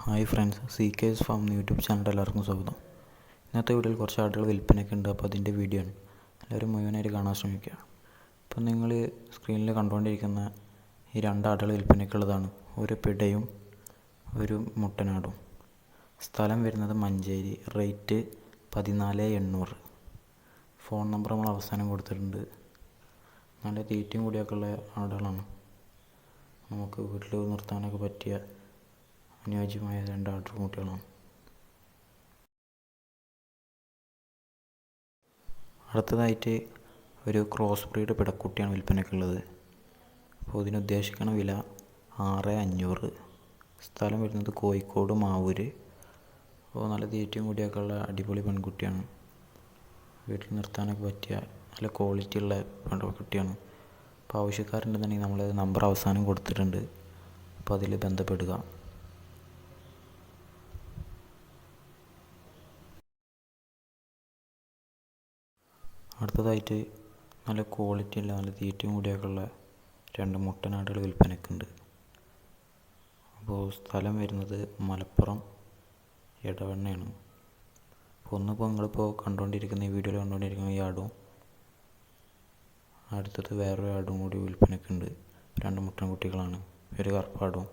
Hi friends, C K S farm YouTube channel എല്ലാവർക്കും സ്വാഗതം. ഇന്നത്തെ വീഡിയോയിൽ കുറച്ച് ആടുകൾ വിൽപ്പനയ്ക്ക് ഉണ്ട്. അപ്പോൾ അതിൻ്റെ വീഡിയോ ആണ്. എല്ലാവരും മുഴുവനായിട്ട് കാണാൻ ശ്രമിക്കുക. അപ്പം നിങ്ങൾ സ്ക്രീനിൽ കണ്ടുകൊണ്ടിരിക്കുന്ന ഈ രണ്ട് ആടുകൾ വിൽപ്പനയ്ക്കുള്ളതാണ്. ഒരു പിടയും ഒരു മുട്ടനാടും. സ്ഥലം വരുന്നത് മഞ്ചേരി. റേറ്റ് 14,800. ഫോൺ നമ്പർ നമ്മൾ അവസാനം കൊടുത്തിട്ടുണ്ട്. നല്ല തീറ്റയും കൂടിയൊക്കെ ഉള്ള ആടുകളാണ്. നമുക്ക് വീട്ടിൽ നിർത്താനൊക്കെ പറ്റിയ അനുയോജ്യമായ രണ്ട് ആട്ടുകുട്ടികളാണ്. അടുത്തതായിട്ട് ഒരു ക്രോസ് ബ്രീഡ് പിടക്കുട്ടിയാണ് വിൽപ്പനയ്ക്കുള്ളത്. അപ്പോൾ ഇതിന് ഉദ്ദേശിക്കുന്ന വില 6,500. സ്ഥലം വരുന്നത് കോഴിക്കോട് മാവൂര്. അപ്പോൾ നല്ല തീറ്റയും കൂടിയൊക്കെ ഉള്ള അടിപൊളി പെൺകുട്ടിയാണ്. വീട്ടിൽ നിർത്താനൊക്കെ പറ്റിയ നല്ല ക്വാളിറ്റി ഉള്ള പെൺകുട്ടിയാണ്. അപ്പോൾ ആവശ്യക്കാരുണ്ടെന്നുണ്ടെങ്കിൽ നമ്മൾ നമ്പർ അവസാനം കൊടുത്തിട്ടുണ്ട്. അപ്പോൾ അതിൽ ബന്ധപ്പെടുക. അടുത്തതായിട്ട് നല്ല ക്വാളിറ്റി ഉള്ള നല്ല തീറ്റയും കൂടിയൊക്കെ ഉള്ള രണ്ട് മുട്ടനാടുകൾ വിൽപ്പനയ്ക്കുണ്ട്. അപ്പോൾ സ്ഥലം വരുന്നത് മലപ്പുറം എടവണ്ണയാണ്. അപ്പോൾ ഒന്നിപ്പോൾ നിങ്ങളിപ്പോൾ കണ്ടുകൊണ്ടിരിക്കുന്ന ഈ വീഡിയോയിൽ കണ്ടുകൊണ്ടിരിക്കുന്ന ഈ ആടും അടുത്തത് വേറൊരു ആടും കൂടി വിൽപ്പനയ്ക്കുണ്ട്. രണ്ട് മുട്ടൻകുട്ടികളാണ്. ഒരു കറുപ്പാടും.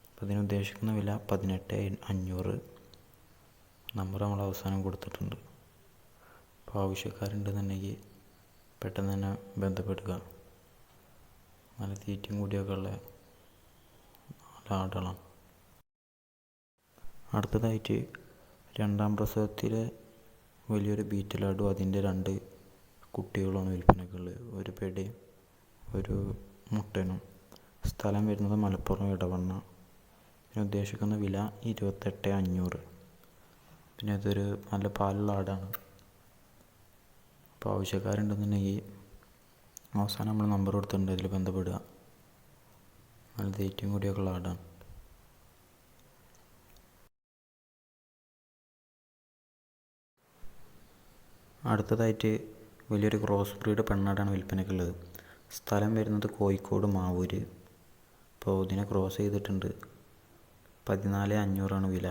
അപ്പോൾ ഇതിന് ഉദ്ദേശിക്കുന്ന വില 18,500. നമ്പർ നമ്മൾ അവസാനം കൊടുത്തിട്ടുണ്ട്. അപ്പോൾ ആവശ്യക്കാരുണ്ടെന്നുണ്ടെങ്കിൽ പെട്ടെന്ന് തന്നെ ബന്ധപ്പെടുക. നല്ല തീറ്റയും കൂടിയൊക്കെ ഉള്ള നല്ല ആടുകളാണ്. അടുത്തതായിട്ട് രണ്ടാം പ്രസവത്തിലെ വലിയൊരു ബീറ്റലാടും അതിൻ്റെ രണ്ട് കുട്ടികളുമാണ് വിൽപ്പനയ്ക്കുള്ളത്. ഒരു പെടയും ഒരു മുട്ടനും. സ്ഥലം വരുന്നത് മലപ്പുറം എടവണ്ണ. ഇതിന് ഉദ്ദേശിക്കുന്ന വില 28,500. പിന്നെ ഇതൊരു നല്ല പാലുള്ള ആടാണ്. അപ്പോൾ ആവശ്യക്കാരുണ്ടെന്നുണ്ടെങ്കിൽ അവസാനം നമ്മൾ നമ്പർ കൊടുത്തിട്ടുണ്ട്. അതിൽ ബന്ധപ്പെടുക. നല്ല തീറ്റയും കൂടിയൊക്കെ ഉള്ള ആടാണ്. അടുത്തതായിട്ട് വലിയൊരു ക്രോസ് ബ്രീഡ് പെണ്ണാടാണ് വിൽപ്പനയ്ക്കുള്ളത്. സ്ഥലം വരുന്നത് കോഴിക്കോട് മാവൂര്. അപ്പോൾ ഇതിനെ ക്രോസ് ചെയ്തിട്ടുണ്ട്. 14,500 വില.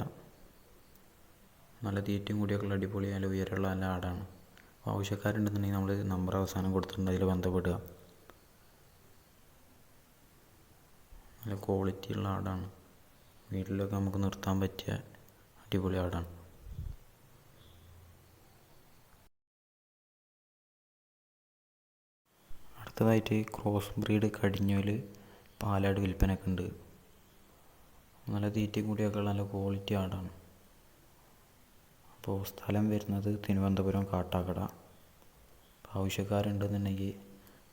നല്ല തീറ്റയും കൂടിയൊക്കെ ഉള്ള അടിപൊളി നല്ല ഉയരമുള്ള നല്ല ആടാണ്. ആവശ്യക്കാരുണ്ടെന്നുണ്ടെങ്കിൽ നമ്മൾ നമ്പർ അവസാനം കൊടുത്തിട്ടുണ്ട്. അതിൽ ബന്ധപ്പെടുക. നല്ല ക്വാളിറ്റിയുള്ള ആടാണ്. വീട്ടിലൊക്കെ നമുക്ക് നിർത്താൻ പറ്റിയ അടിപൊളി ആടാണ്. അടുത്തതായിട്ട് ക്രോസ് ബ്രീഡ് കടിഞ്ഞൂല് പാലാട് വിൽപ്പനയ്ക്കുണ്ട്. നല്ല തീറ്റയും കൂടിയൊക്കെ ഉള്ള നല്ല ക്വാളിറ്റി ആടാണ്. അപ്പോൾ സ്ഥലം വരുന്നത് തിരുവനന്തപുരം കാട്ടാക്കട. അപ്പോൾ ആവശ്യക്കാരുണ്ടെന്നുണ്ടെങ്കിൽ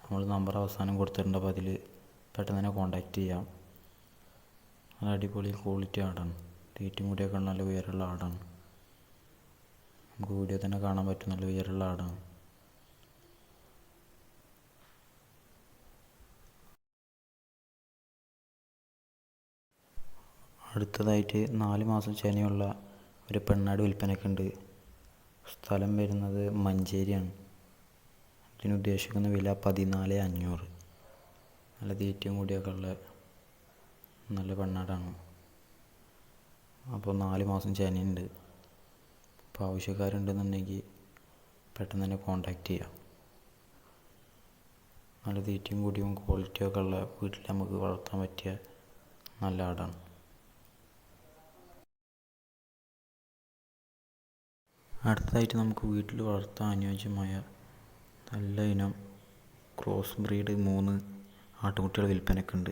നമ്മൾ നമ്പർ അവസാനം കൊടുത്തിട്ടുണ്ട്. അപ്പോൾ അതിൽ പെട്ടെന്ന് തന്നെ കോൺടാക്റ്റ് ചെയ്യാം. നല്ല അടിപൊളി ക്വാളിറ്റി ആടാണ്. തീറ്റയും കൂടിയൊക്കെ നല്ല ഉയരമുള്ള ആടാണ്. നമുക്ക് വീഡിയോ തന്നെ കാണാൻ പറ്റും. നല്ല ഉയരമുള്ള ആടാണ്. അടുത്തതായിട്ട് 4 മാസം ചെനയുള്ള ഒരു പെണ്ണാട് വിൽപ്പനയ്ക്കുണ്ട്. സ്ഥലം വരുന്നത് മഞ്ചേരിയാണ്. ഇതിന് ഉദ്ദേശിക്കുന്ന വില 14,500. നല്ല തീറ്റയും കൂടിയൊക്കെ ഉള്ള നല്ല പെണ്ണാടാണ്. അപ്പോൾ 4 മാസം ചെനയുണ്ട്. അപ്പോൾ ആവശ്യക്കാരുണ്ടെന്നുണ്ടെങ്കിൽ പെട്ടെന്ന് തന്നെ കോൺടാക്റ്റ് ചെയ്യാം. നല്ല തീറ്റയും കൂടിയും ക്വാളിറ്റിയൊക്കെ ഉള്ള വീട്ടിൽ നമുക്ക് വളർത്താൻ പറ്റിയ നല്ല ആടാണ്. അടുത്തതായിട്ട് നമുക്ക് വീട്ടിൽ വളർത്താൻ അനുയോജ്യമായ നല്ല ഇനം ക്രോസ് ബ്രീഡ് 3 ആട്ടുകുട്ടികൾ വിൽപ്പനയ്ക്കുണ്ട്.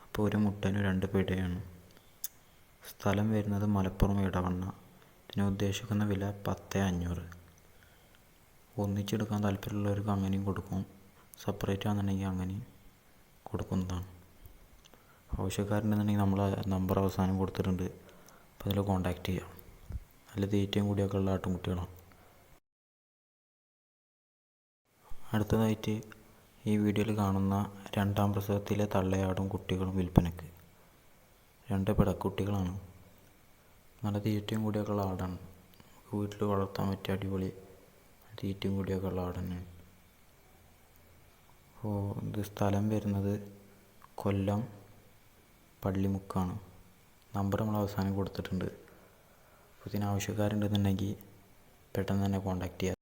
അപ്പോൾ ഒരു മുട്ടനും 2 പിടയാണ്. സ്ഥലം വരുന്നത് മലപ്പുറം എടവണ്ണ. ഇതിന് ഉദ്ദേശിക്കുന്ന വില 10,500. ഒന്നിച്ചെടുക്കാൻ താല്പര്യമുള്ളവർക്ക് അങ്ങനെയും കൊടുക്കും. സെപ്പറേറ്റ് ആണെന്നുണ്ടെങ്കിൽ അങ്ങനെയും കൊടുക്കുന്നതാണ്. ആവശ്യക്കാരുണ്ടെന്നുണ്ടെങ്കിൽ നമ്മൾ നമ്പർ അവസാനം കൊടുത്തിട്ടുണ്ട്. അപ്പോൾ അതിൽ കോൺടാക്റ്റ് ചെയ്യാം. നല്ല തീറ്റയും കൂടിയൊക്കെ ഉള്ള ആട്ടുംകുട്ടികളാണ്. അടുത്തതായിട്ട് ഈ വീഡിയോയിൽ കാണുന്ന രണ്ടാം പ്രസവത്തിലെ തള്ളയാടും കുട്ടികളും വിൽപ്പനയ്ക്ക്. 2 പിടക്കുട്ടികളാണ്. നല്ല തീറ്റയും കൂടിയൊക്കെ ഉള്ള ആടാണ്. വീട്ടിൽ വളർത്താൻ പറ്റിയ അടിപൊളി തീറ്റയും കൂടിയൊക്കെ ഉള്ള ആട് തന്നെയാണ്. അപ്പോൾ ഇത് സ്ഥലം വരുന്നത് കൊല്ലം പള്ളിമുക്കാണ്. നമ്പർ നമ്മൾ അവസാനം കൊടുത്തിട്ടുണ്ട്. അപ്പോൾ ഇതിന് ആവശ്യക്കാരുണ്ടെന്നുണ്ടെങ്കിൽ പെട്ടെന്ന് തന്നെ കോൺടാക്റ്റ് ചെയ്യുക.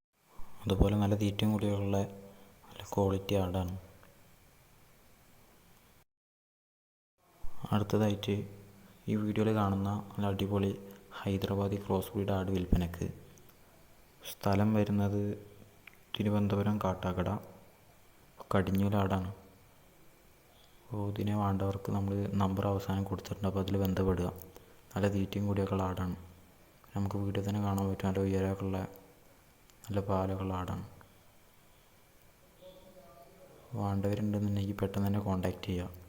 അതുപോലെ നല്ല തീറ്റയും കൂടിയുള്ള നല്ല ക്വാളിറ്റി ആടാണ്. അടുത്തതായിട്ട് ഈ വീഡിയോയിൽ കാണുന്ന നല്ല അടിപൊളി ഹൈദരാബാദി ക്രോസ് ബ്രീഡ് ആട് വിൽപ്പനക്ക്. സ്ഥലം വരുന്നത് തിരുവനന്തപുരം കാട്ടാക്കട കടിഞ്ഞൂലാടാണ്. അപ്പോൾ ഇതിനെ വേണ്ടവർക്ക് നമ്മൾ നമ്പർ അവസാനം കൊടുത്തിട്ടുണ്ട്. അപ്പോൾ അതിൽ ബന്ധപ്പെടുക. നല്ല തീറ്റയും കൂടിയൊക്കെ ഉള്ള ആടാണ്. നമുക്ക് വീഡിയോ തന്നെ കാണാൻ പറ്റും. നല്ല ഉയരമൊക്കെ ഉള്ള നല്ല പാലൊക്കെ ഉള്ള ആടാണ്. വേണ്ടവരുണ്ടെന്നുണ്ടെങ്കിൽ പെട്ടെന്ന് തന്നെ കോൺടാക്റ്റ് ചെയ്യുക.